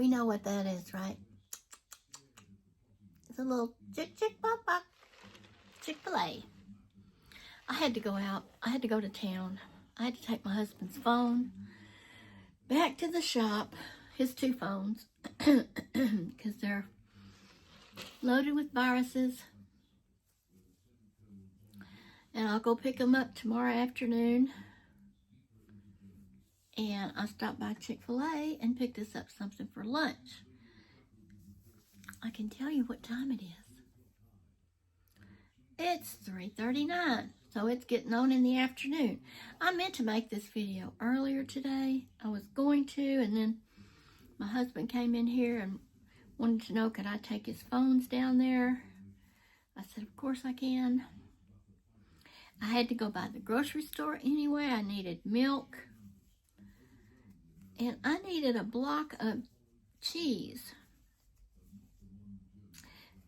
We know what that is, right? It's a little chick-chick-bop-bop. Chick-fil-A. I had to go out. I had to go to town. I had to take my husband's phone back to the shop, his 2 phones, because they're loaded with viruses. And I'll go pick them up tomorrow afternoon. And I stopped by Chick-fil-A and picked us up something for lunch. I can tell you what time it is. It's 3:39, so it's getting on in the afternoon. I meant to make this video earlier today. I was going to, and then my husband came in here and wanted to know, could I take his phones down there? I said, of course I can. I had to go by the grocery store anyway. I needed milk. And I needed a block of cheese.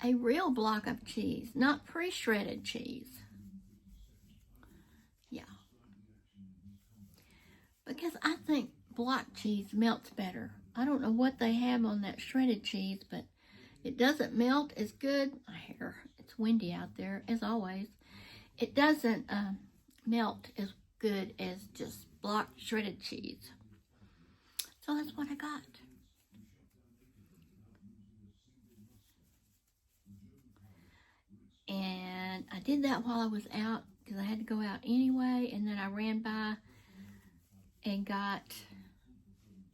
A real block of cheese, not pre-shredded cheese. Yeah. Because I think block cheese melts better. I don't know what they have on that shredded cheese, but it doesn't melt as good. I hear it's windy out there, as always. It doesn't melt as good as just block shredded cheese. So that's what I got. And I did that while I was out because I had to go out anyway. And then I ran by and got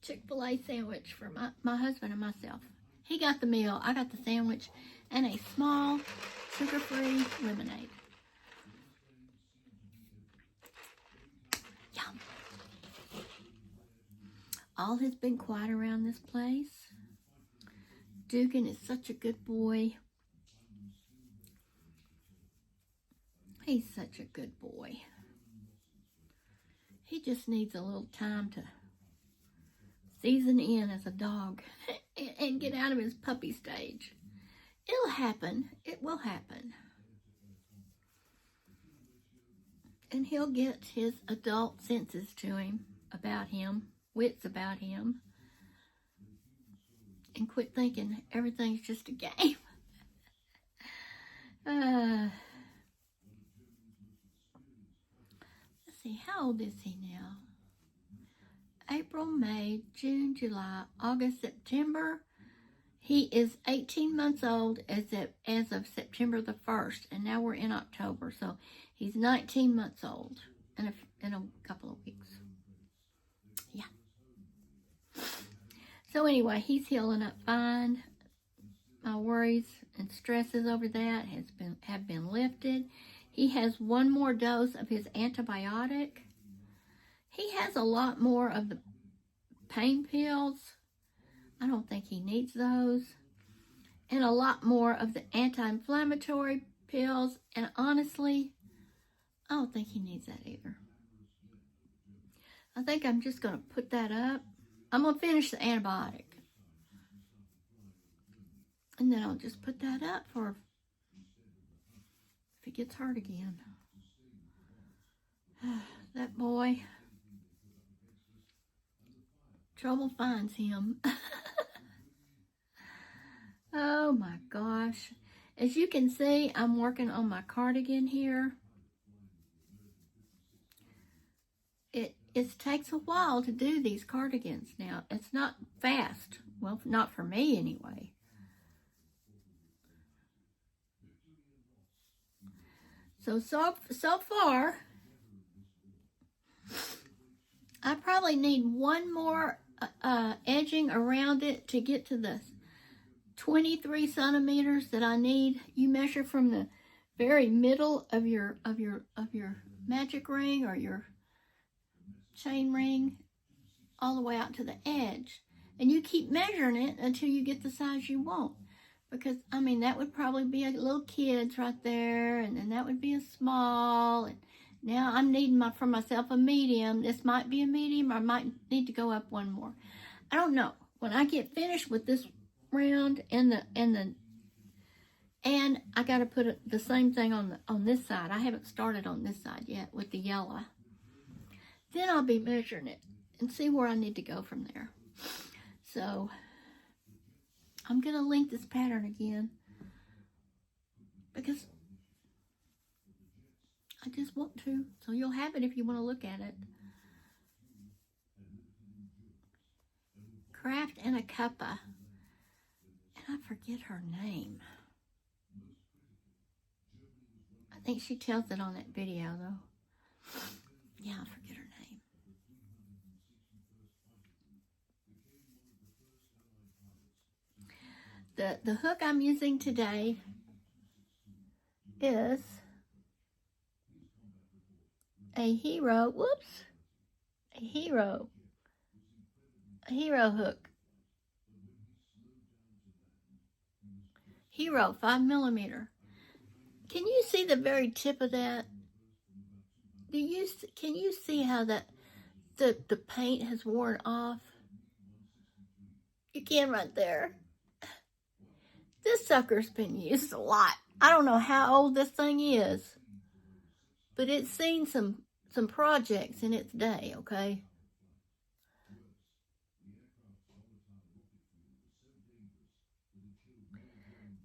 Chick-fil-A sandwich for my husband and myself. He got the meal. I got the sandwich and a small sugar-free lemonade. Yum. All has been quiet around this place. Dugan is such a good boy. He's such a good boy. He just needs a little time to season in as a dog and get out of his puppy stage. It'll happen. It will happen. And he'll get his adult senses to him, about him, wits about him, and quit thinking everything's just a game. Let's see, how old is he now? April, May, June, July, August, September. He is 18 months old as of September the 1st, and now we're in October, so he's 19 months old in a couple of weeks. Yeah. So anyway, he's healing up fine. My worries and stresses over that have been lifted. He has one more dose of his antibiotic. He has a lot more of the pain pills. I don't think he needs those. And a lot more of the anti-inflammatory pills. And honestly, I don't think he needs that either. I think I'm just going to put that up. I'm going to finish the antibiotic. And then I'll just put that up for if he gets hurt again. That boy. Trouble finds him. Oh my gosh. As you can see, I'm working on my cardigan here. It takes a while to do these cardigans now. It's not fast. Well, not for me anyway. So far, I probably need one more edging around it to get to the 23 centimeters that I need. You measure from the very middle of your magic ring or your chain ring all the way out to the edge, and you keep measuring it until you get the size you want. Because I mean, that would probably be a little kid's right there, and then that would be a small. And now I'm needing for myself a medium. This might be a medium, or I might need to go up one more. I don't know. When I get finished with this round and I got to put the same thing on this side. I haven't started on this side yet with the yellow. Then I'll be measuring it and see where I need to go from there. So I'm going to link this pattern again because I just want to. So you'll have it if you want to look at it. Craft and a Cuppa. And I forget her name. I think she tells it on that video though. Yeah, I forget her name. The hook I'm using today is a Hero, a Hero hook. Hero 5mm. Can you see the very tip of that? Can you see how that the paint has worn off? You can right there. This sucker's been used a lot. I don't know how old this thing is, but it's seen some projects in its day, okay?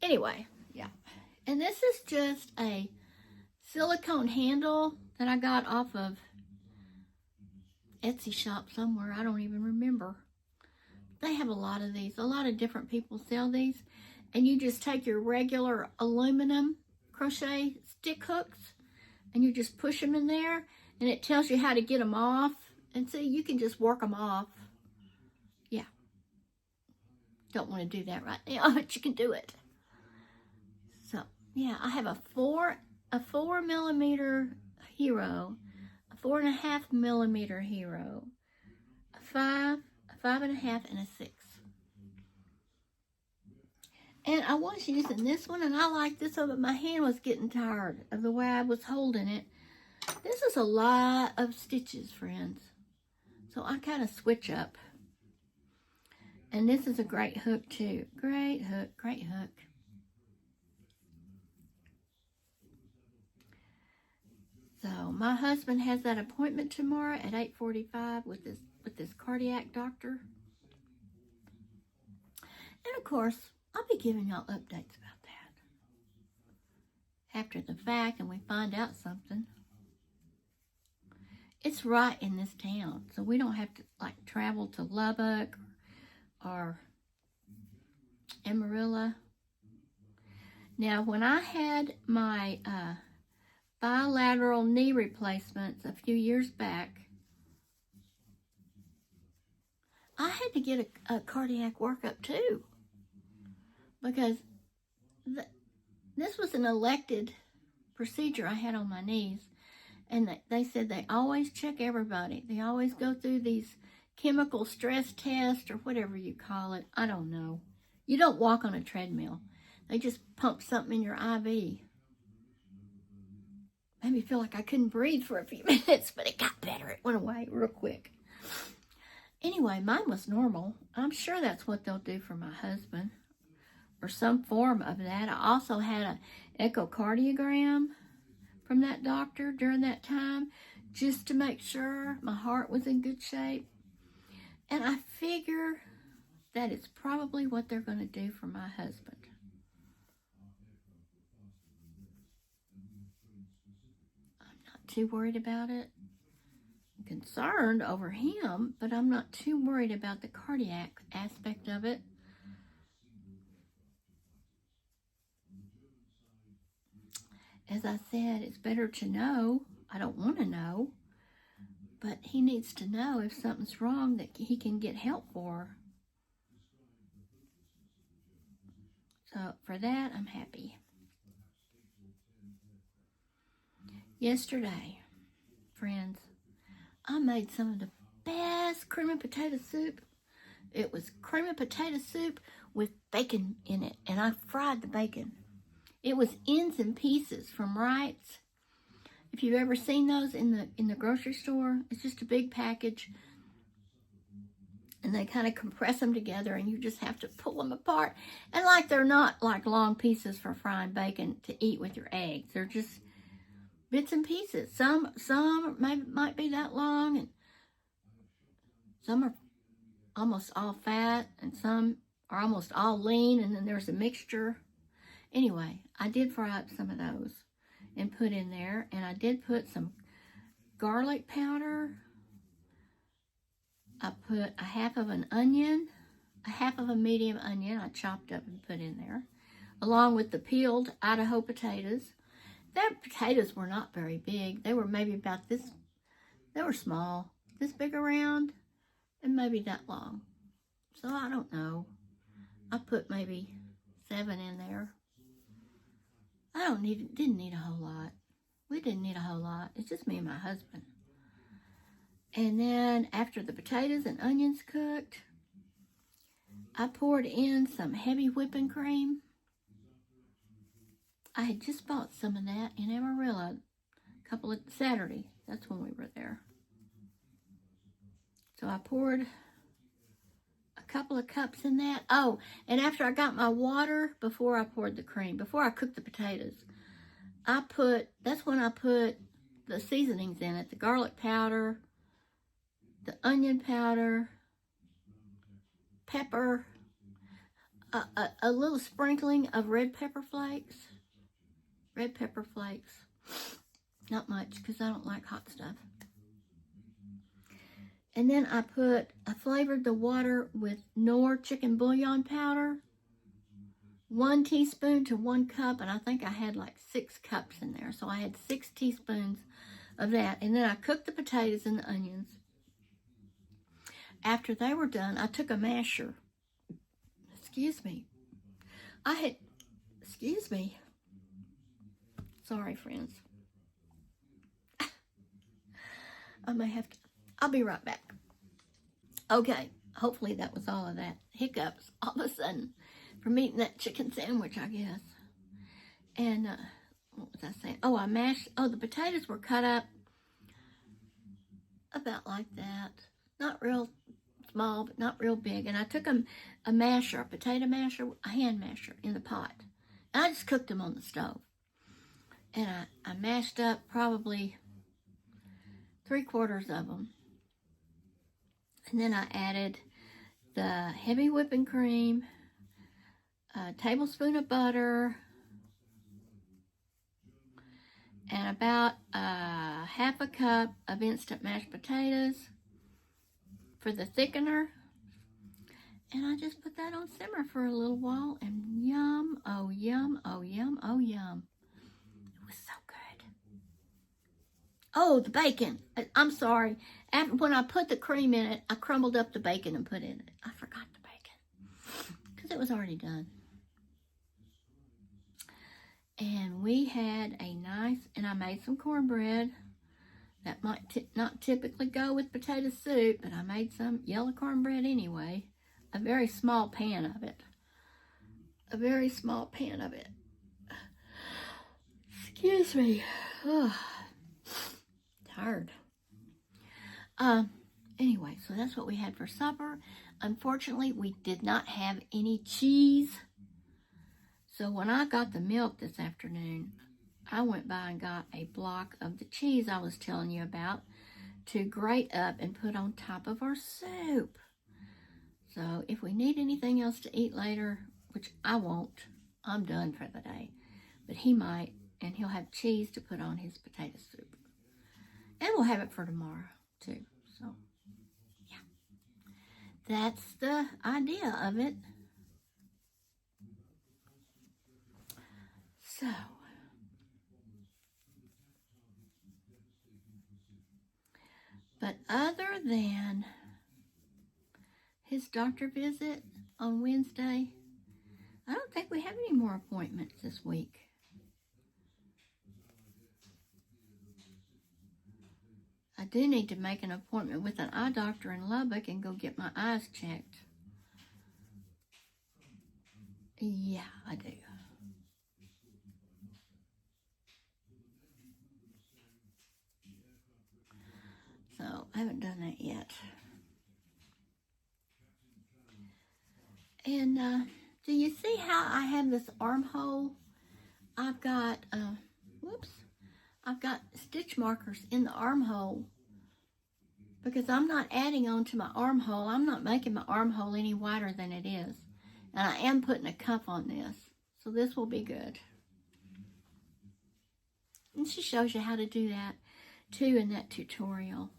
Anyway, yeah. And this is just a silicone handle that I got off of Etsy shop somewhere. I don't even remember. They have a lot of these. A lot of different people sell these. And you just take your regular aluminum crochet stick hooks and you just push them in there and it tells you how to get them off. And see, you can just work them off. Yeah. Don't want to do that right now, but you can do it. So, yeah, I have a 4mm Hero, a 4.5mm Hero, a 5, a 5.5, and a 6. And I was using this one, and I like this one, but my hand was getting tired of the way I was holding it. This is a lot of stitches, friends. So I kind of switch up. And this is a great hook, too. Great hook, great hook. So my husband has that appointment tomorrow at 8:45 with this cardiac doctor. And of course, I'll be giving y'all updates about that after the fact, and we find out something. It's right in this town, so we don't have to like travel to Lubbock or Amarillo. Now, when I had my bilateral knee replacements a few years back, I had to get a cardiac workup too, because this was an elected procedure I had on my knees, and they said they always check everybody. They always go through these chemical stress tests or whatever you call it. I don't know. You don't walk on a treadmill. They just pump something in your IV. Made me feel like I couldn't breathe for a few minutes, but it got better. It went away real quick. Anyway, mine was normal. I'm sure that's what they'll do for my husband, or some form of that. I also had an echocardiogram from that doctor during that time, just to make sure my heart was in good shape. And I figure that it's probably what they're going to do for my husband. I'm not too worried about it. I'm concerned over him, but I'm not too worried about the cardiac aspect of it. As I said, it's better to know. I don't want to know, but he needs to know if something's wrong that he can get help for. So for that, I'm happy. Yesterday, friends, I made some of the best cream and potato soup. It was cream and potato soup with bacon in it, and I fried the bacon. It was ends and pieces from Wright's. If you've ever seen those in the grocery store, it's just a big package. And they kind of compress them together, and you just have to pull them apart. And like they're not like long pieces for frying bacon to eat with your eggs. They're just bits and pieces. Some might be that long, and some are almost all fat, and some are almost all lean, and then there's a mixture. Anyway, I did fry up some of those and put in there, and I did put some garlic powder. I put a half of an onion, a half of a medium onion I chopped up and put in there, along with the peeled Idaho potatoes. Their potatoes were not very big. They were maybe about this, they were small, this big around, and maybe that long. So I don't know. I put maybe 7 in there. Didn't need a whole lot. We didn't need a whole lot. It's just me and my husband. And then after the potatoes and onions cooked, I poured in some heavy whipping cream. I had just bought some of that in Amarillo Saturday. That's when we were there. So I poured a couple of cups in that. Oh, and after I got my water, before I poured the cream, before I cooked the potatoes, that's when I put the seasonings in it, the garlic powder, the onion powder, pepper, a little sprinkling of red pepper flakes. Not much, because I don't like hot stuff. And then I flavored the water with Knorr chicken bouillon powder. 1 teaspoon to 1 cup, and I think I had like 6 cups in there. So I had 6 teaspoons of that. And then I cooked the potatoes and the onions. After they were done, I took a masher. Excuse me. Sorry, friends. I'll be right back. Okay, hopefully that was all of that. Hiccups all of a sudden from eating that chicken sandwich, I guess. And, what was I saying? Oh, the potatoes were cut up about like that. Not real small, but not real big. And I took a potato masher, a hand masher in the pot. And I just cooked them on the stove. And I mashed up probably 3/4 of them. And then I added the heavy whipping cream, a tablespoon of butter, and about half a cup of instant mashed potatoes for the thickener. And I just put that on simmer for a little while, and yum, oh yum, oh yum, oh yum. It was so good. Oh, the bacon. I'm sorry. When I put the cream in it, I crumbled up the bacon and put in it. I forgot the bacon because it was already done. And we had and I made some cornbread. That might not typically go with potato soup, but I made some yellow cornbread anyway. A very small pan of it. Excuse me. Oh, tired. Anyway, so that's what we had for supper. Unfortunately, we did not have any cheese. So when I got the milk this afternoon, I went by and got a block of the cheese I was telling you about to grate up and put on top of our soup. So if we need anything else to eat later, which I won't, I'm done for the day, but he might, and he'll have cheese to put on his potato soup. And we'll have it for tomorrow, too. So, yeah. That's the idea of it. So, but other than his doctor visit on Wednesday, I don't think we have any more appointments this week. I do need to make an appointment with an eye doctor in Lubbock and go get my eyes checked. Yeah, I do. So, I haven't done that yet. And, do you see how I have this armhole? I've got stitch markers in the armhole because I'm not adding on to my armhole. I'm not making my armhole any wider than it is. And I am putting a cuff on this, so this will be good. And she shows you how to do that too in that tutorial.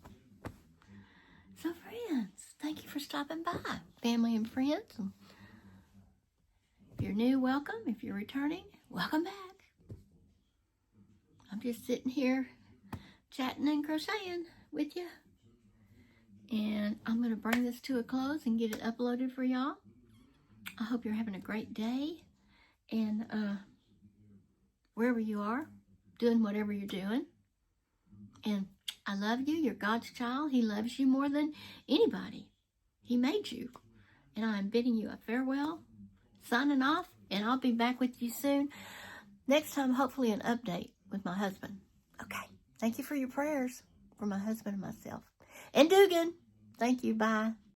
So friends, thank you for stopping by, family and friends. If you're new, welcome. If you're returning, welcome back. I'm just sitting here chatting and crocheting with you. And I'm going to bring this to a close and get it uploaded for y'all. I hope you're having a great day. And wherever you are, doing whatever you're doing. And I love you. You're God's child. He loves you more than anybody. He made you. And I'm bidding you a farewell, signing off, and I'll be back with you soon. Next time, hopefully an update with my husband. Okay. Thank you for your prayers for my husband and myself. And Dugan. Thank you. Bye.